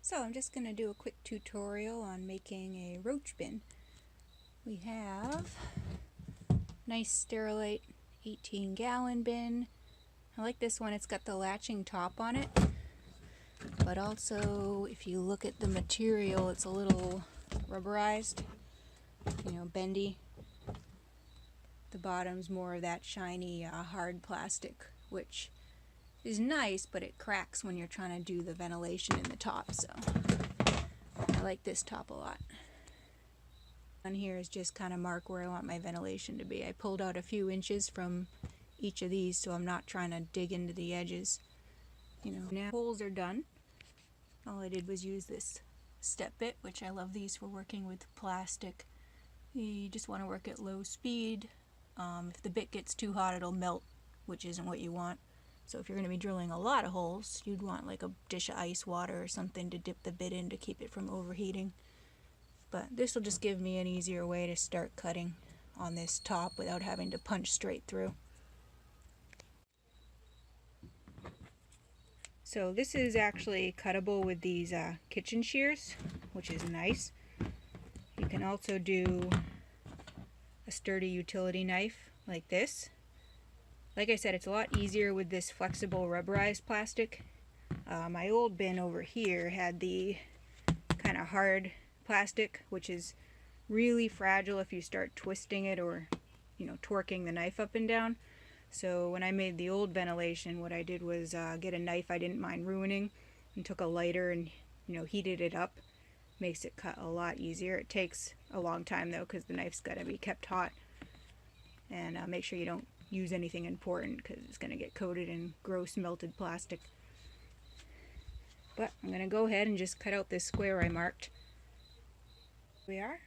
So I'm just going to do a quick tutorial on making a roach bin. We have a nice Sterilite 18-gallon bin. I like this one, it's got the latching top on it, but also if you look at the material, it's a little rubberized, bendy. The bottom's more of that shiny hard plastic, which is nice, but it cracks when you're trying to do the ventilation in the top, so I like this top a lot. On here is just kind of mark where I want my ventilation to be. I pulled out a few inches from each of these, so I'm not trying to dig into the edges. Now holes are done. All I did was use this step bit, which I love these for working with plastic. You just want to work at low speed. If the bit gets too hot, it'll melt, which isn't what you want. So if you're going to be drilling a lot of holes, you'd want like a dish of ice water or something to dip the bit in to keep it from overheating. But this will just give me an easier way to start cutting on this top without having to punch straight through. So this is actually cuttable with these kitchen shears, which is nice. You can also do a sturdy utility knife like this. Like I said, it's a lot easier with this flexible rubberized plastic. My old bin over here had the kind of hard plastic, which is really fragile if you start twisting it or torquing the knife up and down. So when I made the old ventilation, what I did was get a knife I didn't mind ruining and took a lighter and heated it up. Makes it cut a lot easier. It takes a long time though, because the knife's got to be kept hot. And make sure you don't use anything important, because it's going to get coated in gross melted plastic. But I'm going to go ahead and just cut out this square I marked. Here we are,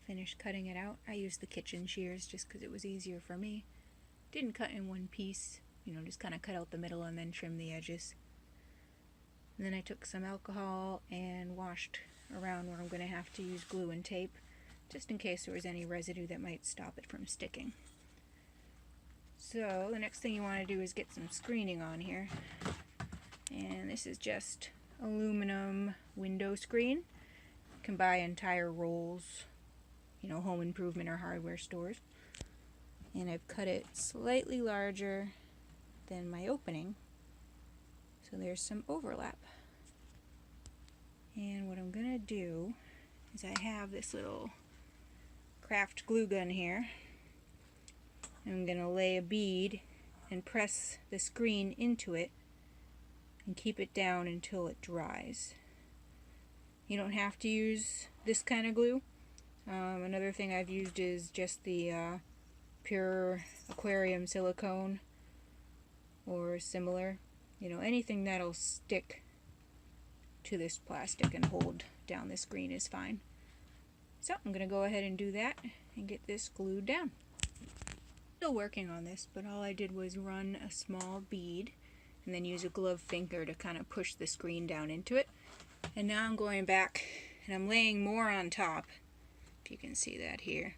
finished cutting it out. I used the kitchen shears just because it was easier for me. Didn't cut in one piece, just kind of cut out the middle and then trim the edges. And then I took some alcohol and washed around where I'm going to have to use glue and tape, just in case there was any residue that might stop it from sticking. So the next thing you want to do is get some screening on here. And this is just aluminum window screen. You can buy entire rolls, home improvement or hardware stores. And I've cut it slightly larger than my opening, so there's some overlap. And what I'm going to do is I have this little craft glue gun here. I'm going to lay a bead and press the screen into it and keep it down until it dries. You don't have to use this kind of glue. Another thing I've used is just the pure aquarium silicone or similar. Anything that'll stick to this plastic and hold down the screen is fine. So I'm going to go ahead and do that and get this glued down. Still working on this, but all I did was run a small bead and then use a glove finger to kind of push the screen down into it. And now I'm going back and I'm laying more on top, if you can see that here.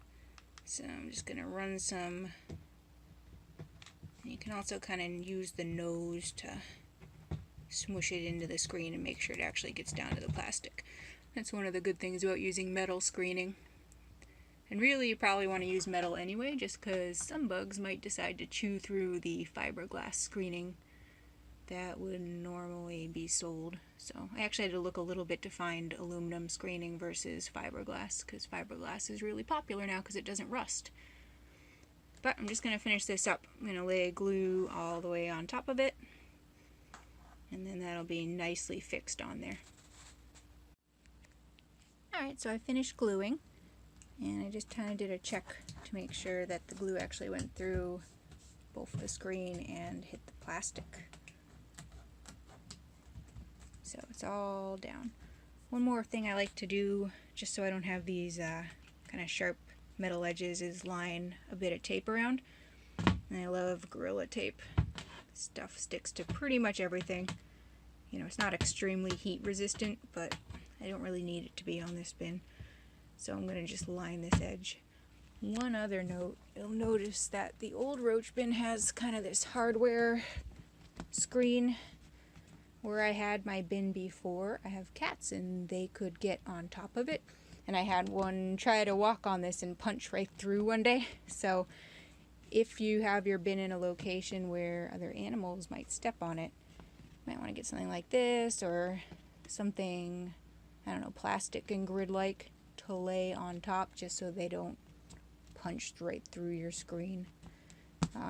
So I'm just going to run some, and you can also kind of use the nose to smush it into the screen and make sure it actually gets down to the plastic. That's one of the good things about using metal screening. And really you probably want to use metal anyway, just because some bugs might decide to chew through the fiberglass screening that would normally be sold. So I actually had to look a little bit to find aluminum screening versus fiberglass, because fiberglass is really popular now because it doesn't rust. But I'm just going to finish this up. I'm going to lay glue all the way on top of it, and then that'll be nicely fixed on there. Alright, so I finished gluing, and I just kind of did a check to make sure that the glue actually went through both the screen and hit the plastic. So it's all down. One more thing I like to do, just so I don't have these kind of sharp metal edges, is line a bit of tape around. And I love Gorilla Tape. Stuff sticks to pretty much everything. It's not extremely heat resistant, but I don't really need it to be on this bin. So I'm going to just line this edge. One other note, you'll notice that the old Roach bin has kind of this hardware screen where I had my bin before, I have cats and they could get on top of it. And I had one try to walk on this and punch right through one day. So if you have your bin in a location where other animals might step on it, you might want to get something like this or something, I don't know, plastic and grid-like to lay on top just so they don't punch right through your screen.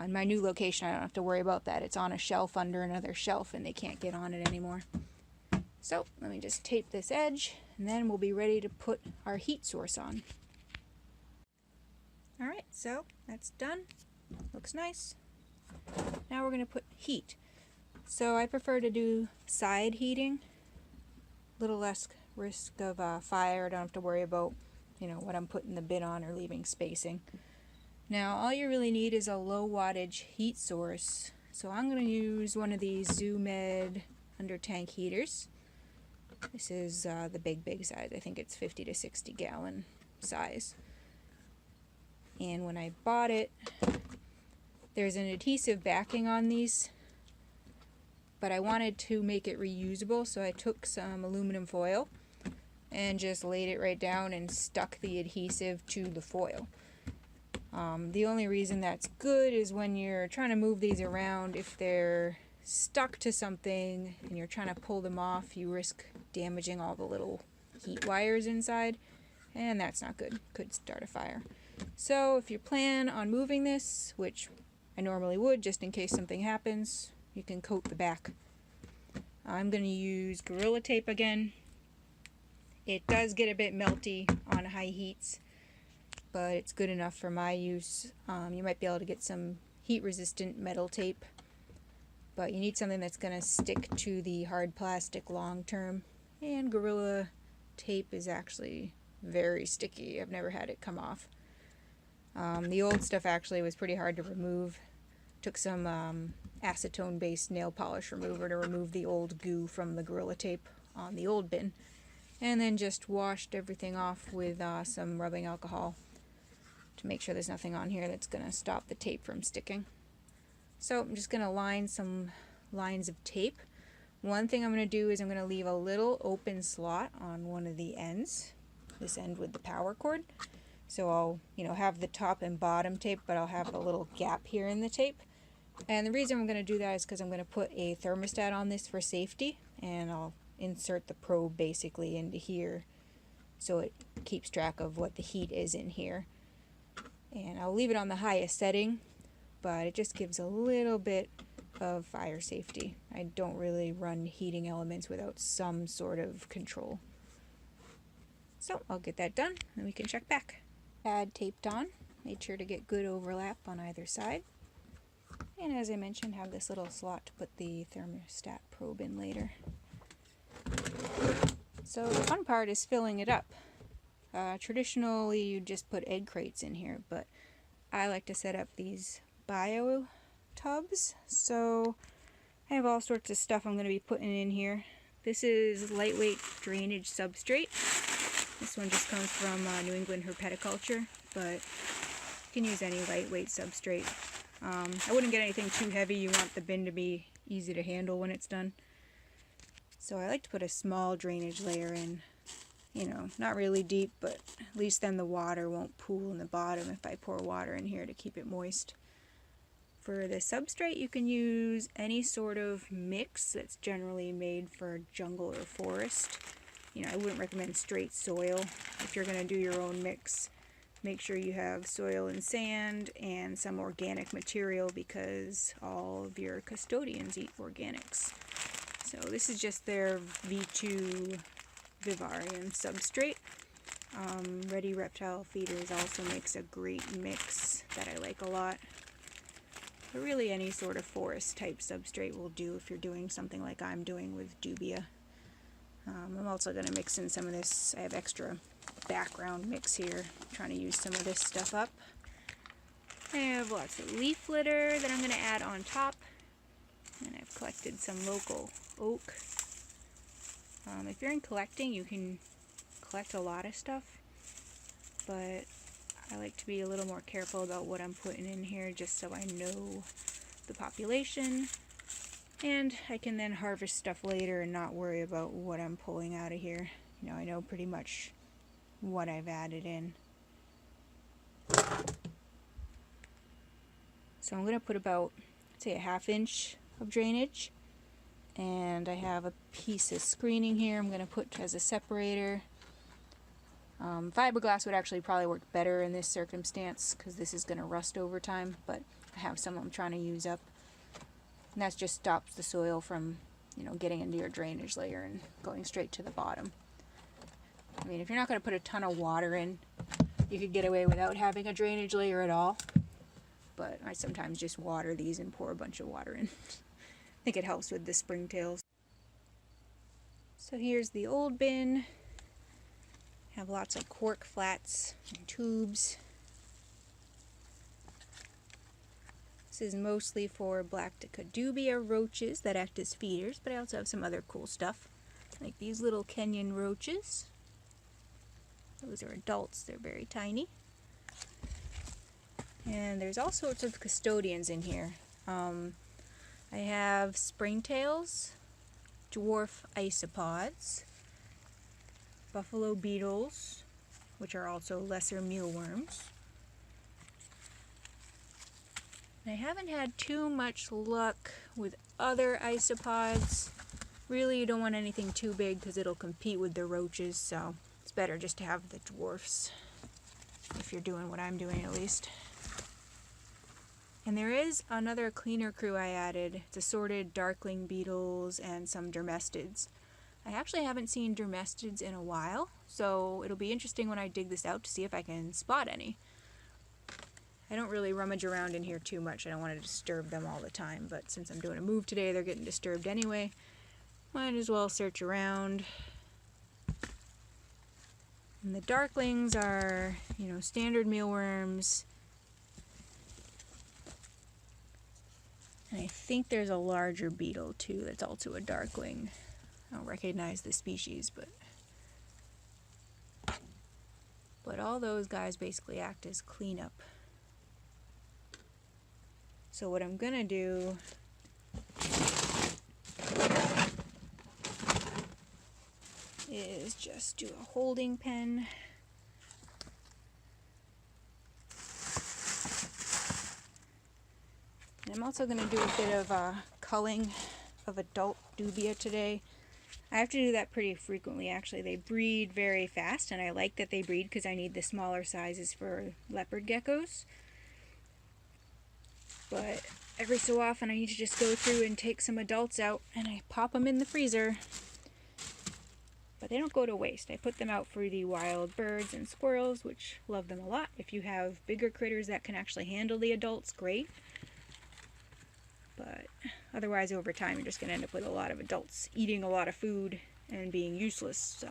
In my new location, I don't have to worry about that. It's on a shelf under another shelf and they can't get on it anymore. So let me just tape this edge and then we'll be ready to put our heat source on. Alright, so that's done. Looks nice. Now we're going to put heat. So I prefer to do side heating. A little less risk of fire. I don't have to worry about, you know, what I'm putting the bin on or leaving spacing. Now all you really need is a low wattage heat source. So I'm going to use one of these ZooMed under tank heaters. This is the big size. I think it's 50 to 60 gallon size. And when I bought it, there's an adhesive backing on these, but I wanted to make it reusable, so I took some aluminum foil and just laid it right down and stuck the adhesive to the foil. The only reason that's good is when you're trying to move these around, if they're stuck to something and you're trying to pull them off, you risk damaging all the little heat wires inside, and that's not good. Could start a fire. So if you plan on moving this, which I normally would just in case something happens, you can coat the back. I'm going to use Gorilla Tape again. It does get a bit melty on high heats, but it's good enough for my use. You might be able to get some heat resistant metal tape, but you need something that's going to stick to the hard plastic long term, and Gorilla Tape is actually very sticky. I've never had it come off. The old stuff actually was pretty hard to remove. Took some acetone based nail polish remover to remove the old goo from the Gorilla Tape on the old bin, and then just washed everything off with some rubbing alcohol to make sure there's nothing on here that's going to stop the tape from sticking. So I'm just going to line some lines of tape. One thing I'm going to do is I'm going to leave a little open slot on one of the ends, this end with the power cord. So I'll, have the top and bottom tape, but I'll have a little gap here in the tape. And the reason I'm going to do that is because I'm going to put a thermostat on this for safety, and I'll insert the probe basically into here so it keeps track of what the heat is in here. And I'll leave it on the highest setting, but it just gives a little bit of fire safety. I don't really run heating elements without some sort of control. So I'll get that done, and we can check back. Pad taped on. Made sure to get good overlap on either side. And as I mentioned, have this little slot to put the thermostat probe in later. So the fun part is filling it up. Traditionally, you just put egg crates in here, but I like to set up these bio tubs. So I have all sorts of stuff I'm going to be putting in here. This is lightweight drainage substrate. This one just comes from New England Herpeticulture, but you can use any lightweight substrate. I wouldn't get anything too heavy. You want the bin to be easy to handle when it's done. So I like to put a small drainage layer in. Not really deep, but at least then the water won't pool in the bottom if I pour water in here to keep it moist. For the substrate, you can use any sort of mix that's generally made for jungle or forest. I wouldn't recommend straight soil. If you're going to do your own mix, make sure you have soil and sand and some organic material, because all of your custodians eat organics. So this is just their V2 vivarium substrate. Ready Reptile Feeders also makes a great mix that I like a lot. But really any sort of forest type substrate will do if you're doing something like I'm doing with dubia. I'm also going to mix in some of this. I have extra background mix here. I'm trying to use some of this stuff up. I have lots of leaf litter that I'm going to add on top. And I've collected some local oak. If you're in collecting, you can collect a lot of stuff, but I like to be a little more careful about what I'm putting in here just so I know the population. And I can then harvest stuff later and not worry about what I'm pulling out of here. You know, I know pretty much what I've added in. So I'm going to put about, say, a 1/2 inch of drainage. And I have a piece of screening here I'm going to put as a separator. Fiberglass would actually probably work better in this circumstance because this is going to rust over time, but I have some I'm trying to use up. And that just stops the soil from, you know, getting into your drainage layer and going straight to the bottom. I mean, if you're not going to put a ton of water in, you could get away without having a drainage layer at all. But I sometimes just water these and pour a bunch of water in. I think it helps with the Springtails. So here's the old bin. Have lots of cork flats and tubes. This is mostly for Blaptica dubia roaches that act as feeders, but I also have some other cool stuff, like these little Kenyan roaches. Those are adults, they're very tiny. And there's all sorts of custodians in here. I have Springtails, Dwarf isopods, buffalo beetles, which are also lesser mealworms. And I haven't had too much luck with other isopods. Really, you don't want anything too big because it'll compete with the roaches, so it's better just to have the dwarfs, if you're doing what I'm doing at least. And there is another cleaner crew I added. It's assorted darkling beetles and some dermestids. I actually haven't seen dermestids in a while, so it'll be interesting when I dig this out to see if I can spot any. I don't really rummage around in here too much. I don't want to disturb them all the time, but since I'm doing a move today, they're getting disturbed anyway. Might as well search around. And the darklings are, you know, standard mealworms. And I think there's a larger beetle too that's also a darkling. I don't recognize the species, but all those guys basically act as cleanup. So what I'm gonna do is just do a holding pen. And I'm also gonna do a bit of culling of adult dubia today. I have to do that pretty frequently actually. They breed very fast, and I like that they breed because I need the smaller sizes for leopard geckos. But every so often I need to just go through and take some adults out, and I pop them in the freezer. But they don't go to waste. I put them out for the wild birds and squirrels, which love them a lot. If you have bigger critters that can actually handle the adults, great. But otherwise, over time, you're just going to end up with a lot of adults eating a lot of food and being useless. So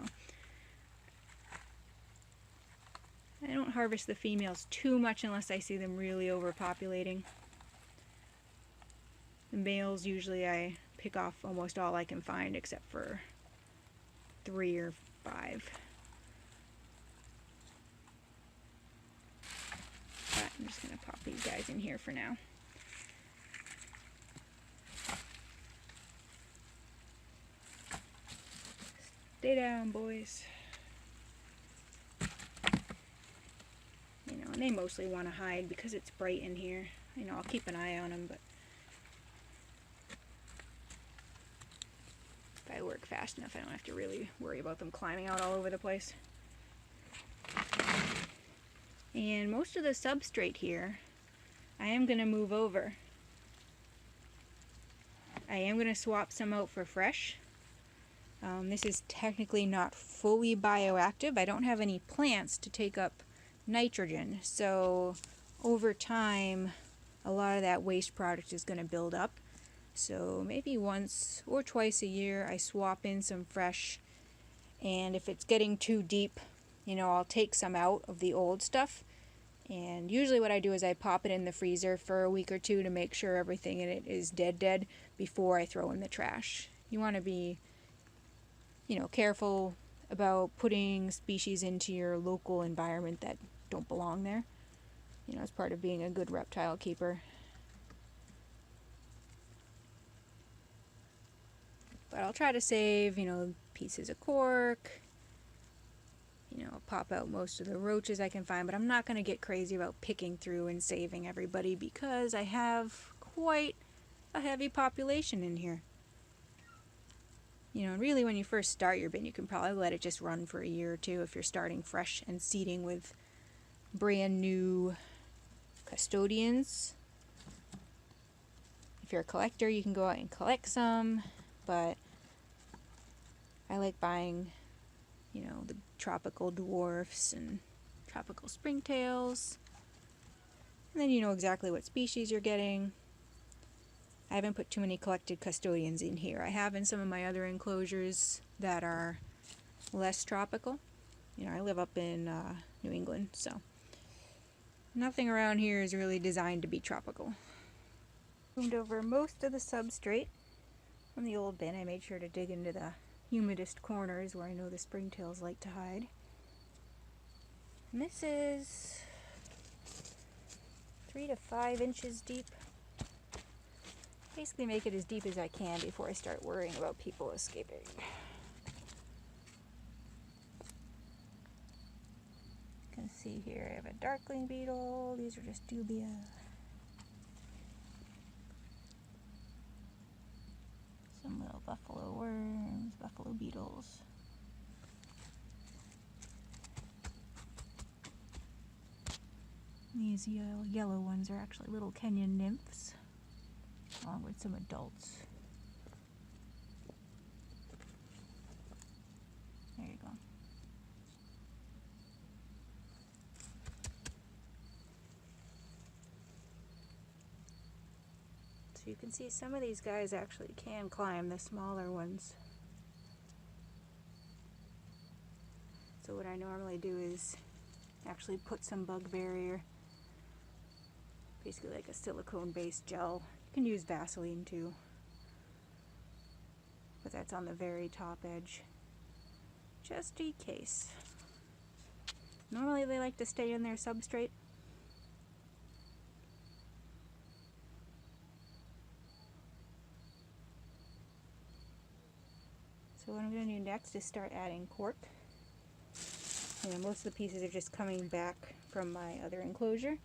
I don't harvest the females too much unless I see them really overpopulating. The males, usually I pick off almost all I can find except for 3 or 5. But I'm just going to pop these guys in here for now. Stay down, boys. You know, and they mostly want to hide because it's bright in here. You know, I'll keep an eye on them, but if I work fast enough, I don't have to really worry about them climbing out all over the place. And most of the substrate here, I am going to move over. I am going to swap some out for fresh. This is technically not fully bioactive. I don't have any plants to take up nitrogen, so over time a lot of that waste product is going to build up. So maybe once or twice a year I swap in some fresh, and if it's getting too deep, you know, I'll take some out of the old stuff. And usually what I do is I pop it in the freezer for a week or two to make sure everything in it is dead before I throw in the trash. You want to be, you know, careful about putting species into your local environment that don't belong there. You know, as part of being a good reptile keeper. But I'll try to save, you know, pieces of cork. You know, I'll pop out most of the roaches I can find, but I'm not going to get crazy about picking through and saving everybody because I have quite a heavy population in here. You know, really when you first start your bin, you can probably let it just run for a year or two if you're starting fresh and seeding with brand new Custodians. If you're a collector, you can go out and collect some, but I like buying, you know, the tropical Dwarfs and tropical Springtails. And then you know exactly what species you're getting. I haven't put too many collected Custodians in here. I have in some of my other enclosures that are less tropical. You know, I live up in New England, so nothing around here is really designed to be tropical. Moved over most of the substrate from the old bin. I made sure to dig into the humidest corners where I know the Springtails like to hide. And this is 3 to 5 inches deep. Basically make it as deep as I can before I start worrying about people escaping. You can see here I have a darkling beetle. These are just dubia. Some little buffalo worms, buffalo beetles. These yellow ones are actually little Kenyan nymphs, along with some adults. There you go. So you can see some of these guys actually can climb, the smaller ones. So what I normally do is actually put some bug barrier, basically like a silicone-based gel. You can use Vaseline too, but that's on the very top edge, just in case. Normally they like to stay in their substrate. So what I'm going to do next is start adding cork. You know, most of the pieces are just coming back from my other enclosure,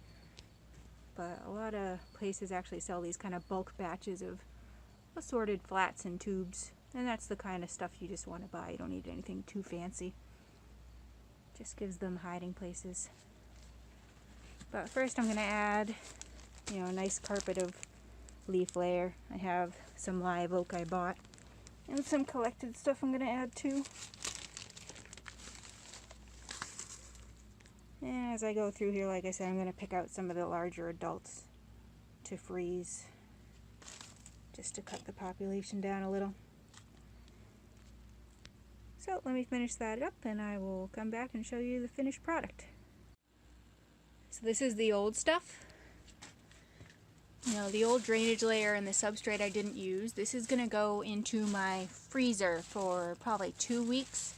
but a lot of places actually sell these kind of bulk batches of assorted flats and tubes, and that's the kind of stuff you just want to buy. You don't need anything too fancy. Just gives them hiding places. But first I'm going to add, you know, a nice carpet of leaf layer. I have some live oak I bought, and some collected stuff I'm going to add too. And as I go through here, like I said, I'm going to pick out some of the larger adults to freeze, just to cut the population down a little. So let me finish that up and I will come back and show you the finished product. So this is the old stuff. You know, the old drainage layer and the substrate I didn't use. This is going to go into my freezer for probably 2 weeks.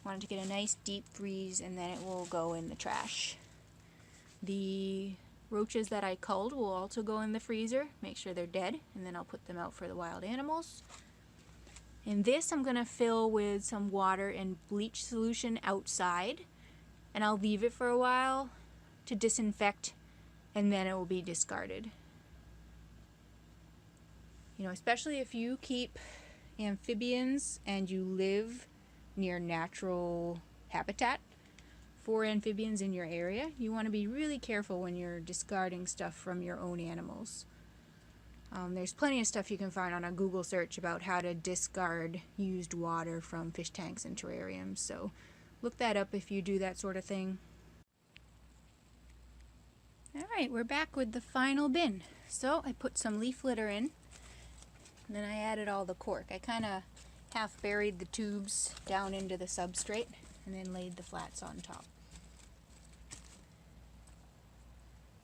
I wanted to get a nice deep freeze, and then it will go in the trash. The roaches that I culled will also go in the freezer. Make sure they're dead, and then I'll put them out for the wild animals. And this I'm going to fill with some water and bleach solution outside, and I'll leave it for a while to disinfect, and then it will be discarded. You know, especially if you keep amphibians and you live near natural habitat for amphibians in your area, you want to be really careful when you're discarding stuff from your own animals. There's plenty of stuff you can find on a Google search about how to discard used water from fish tanks and terrariums, so look that up if you do that sort of thing. Alright, we're back with the final bin. So I put some leaf litter in, and then I added all the cork. I kind of half buried the tubes down into the substrate and then laid the flats on top.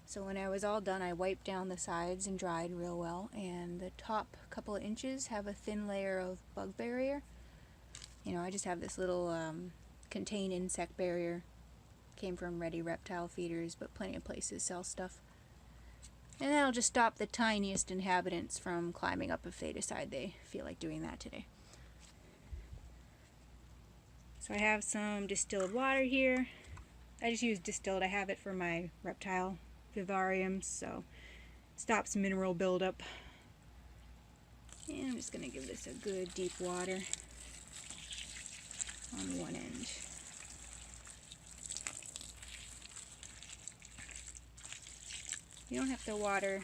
So when I was all done, I wiped down the sides and dried real well, and the top couple of inches have a thin layer of bug barrier. You know, I just have this little contain insect barrier. Came from Ready Reptile Feeders, but plenty of places sell stuff. And that'll just stop the tiniest inhabitants from climbing up if they decide they feel like doing that today. So I have some distilled water here. I just use distilled. I have it for my reptile vivariums, so it stops mineral buildup. And I'm just going to give this a good deep water on one end. You don't have to water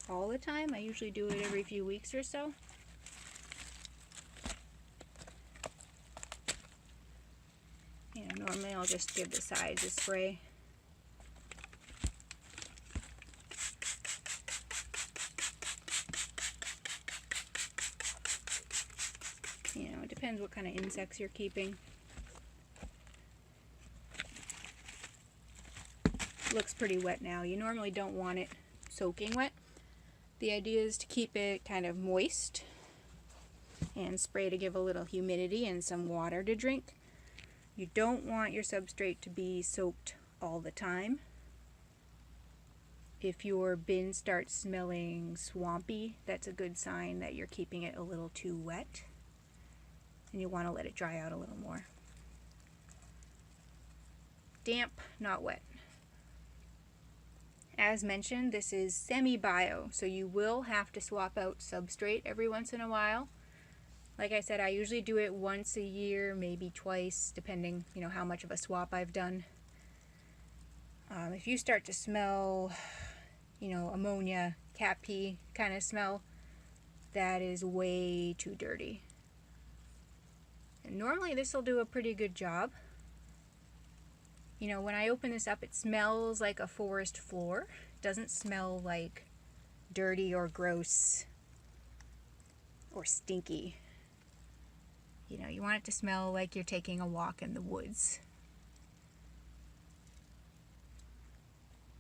all the time. I usually do it every few weeks or so. Normally I'll just give the sides a spray. It depends what kind of insects you're keeping. Looks pretty wet now. You normally don't want it soaking wet. The idea is to keep it kind of moist and spray to give a little humidity and some water to drink. You don't want your substrate to be soaked all the time. If your bin starts smelling swampy, that's a good sign that you're keeping it a little too wet, and you want to let it dry out a little more. Damp, not wet. As mentioned, this is semi-bio, so you will have to swap out substrate every once in a while. Like I said, I usually do it once a year, maybe twice, depending, how much of a swap I've done. If you start to smell, ammonia, cat pee kind of smell, that is way too dirty. And normally this will do a pretty good job. When I open this up, it smells like a forest floor. It doesn't smell like dirty or gross or stinky. You want it to smell like you're taking a walk in the woods.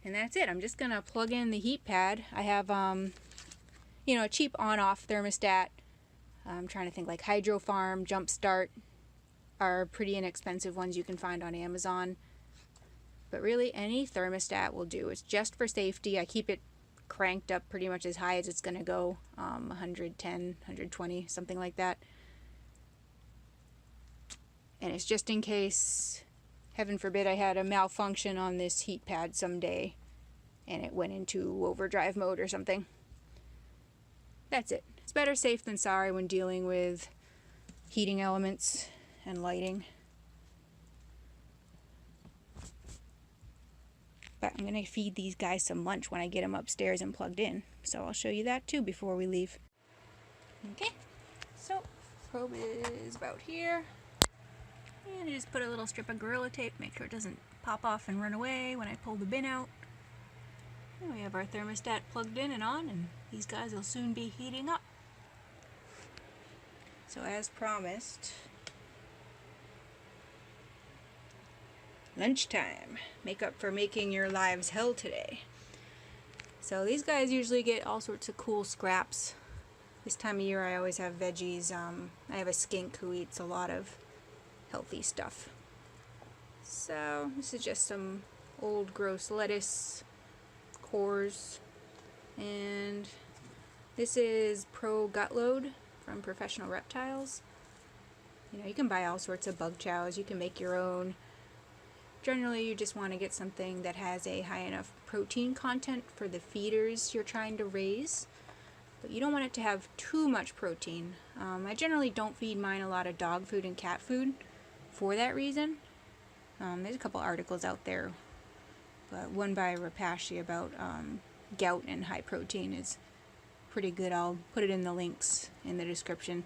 And that's it. I'm just going to plug in the heat pad. I have, a cheap on-off thermostat. I'm trying to think, like Hydro Farm, Jumpstart are pretty inexpensive ones you can find on Amazon. But really, any thermostat will do. It's just for safety. I keep it cranked up pretty much as high as it's going to go, 110, 120, something like that. And it's just in case, heaven forbid, I had a malfunction on this heat pad someday and it went into overdrive mode or something. That's it. It's better safe than sorry when dealing with heating elements and lighting. But I'm going to feed these guys some lunch when I get them upstairs and plugged in. So I'll show you that too before we leave. Okay, so probe is about here. And I just put a little strip of Gorilla Tape, make sure it doesn't pop off and run away when I pull the bin out. And we have our thermostat plugged in and on, and these guys will soon be heating up. So as promised, lunchtime. Make up for making your lives hell today. So these guys usually get all sorts of cool scraps. This time of year I always have veggies. I have a skink who eats a lot of healthy stuff. So this is just some old gross lettuce cores, and this is Pro Gut Load from Professional Reptiles. You can buy all sorts of bug chows, you can make your own. Generally you just want to get something that has a high enough protein content for the feeders you're trying to raise, but you don't want it to have too much protein. I generally don't feed mine a lot of dog food and cat food for that reason. There's a couple articles out there, but one by Rapashi about gout and high protein is pretty good. I'll put it in the links in the description.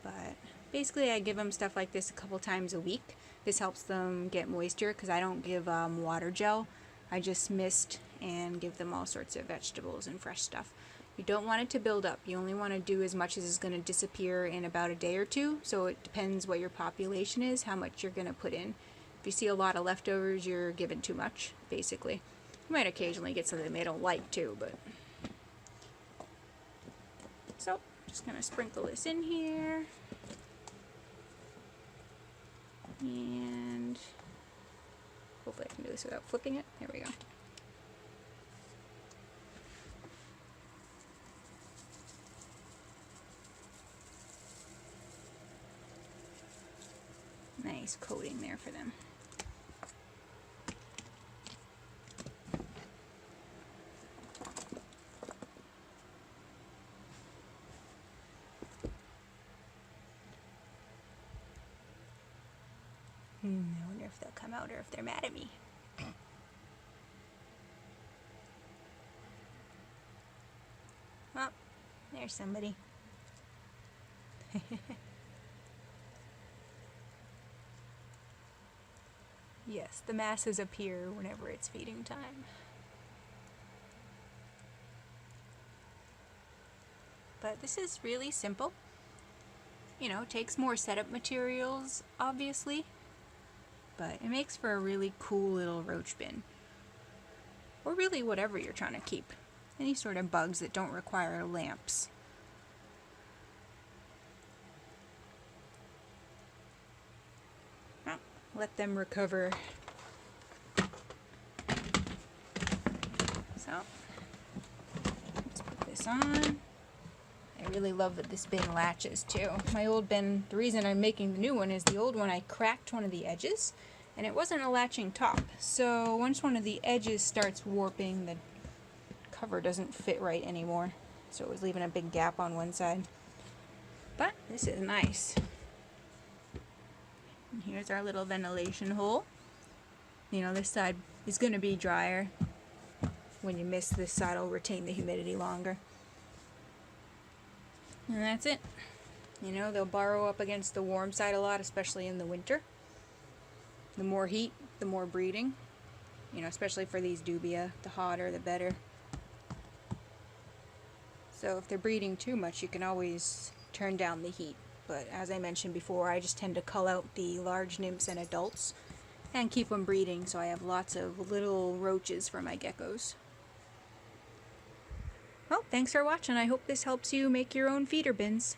But basically I give them stuff like this a couple times a week. This helps them get moisture because I don't give water gel. I just mist and give them all sorts of vegetables and fresh stuff. You don't want it to build up. You only want to do as much as is going to disappear in about a day or two. So it depends what your population is, how much you're going to put in. If you see a lot of leftovers, you're giving too much, basically. You might occasionally get something they don't like too, but... So, just going to sprinkle this in here. And hopefully I can do this without flipping it. There we go. Nice coating there for them. I wonder if they'll come out or if they're mad at me. Oh, there's somebody. Yes, the masses appear whenever it's feeding time. But this is really simple. You know, it takes more setup materials, obviously, but it makes for a really cool little roach bin. Or really whatever you're trying to keep. Any sort of bugs that don't require lamps. Well, let them recover. So, let's put this on. I really love that this bin latches too. My old bin, the reason I'm making the new one is the old one I cracked one of the edges and it wasn't a latching top. So once one of the edges starts warping, the cover doesn't fit right anymore. So it was leaving a big gap on one side. But this is nice. And here's our little ventilation hole. You know, this side is going to be drier. When you mist, this side will retain the humidity longer. And that's it. You know, they'll burrow up against the warm side a lot, especially in the winter. The more heat, the more breeding. You know, especially for these dubia, the hotter the better. So if they're breeding too much, you can always turn down the heat. But as I mentioned before, I just tend to cull out the large nymphs and adults and keep them breeding, so I have lots of little roaches for my geckos. Well, thanks for watching. I hope this helps you make your own feeder bins.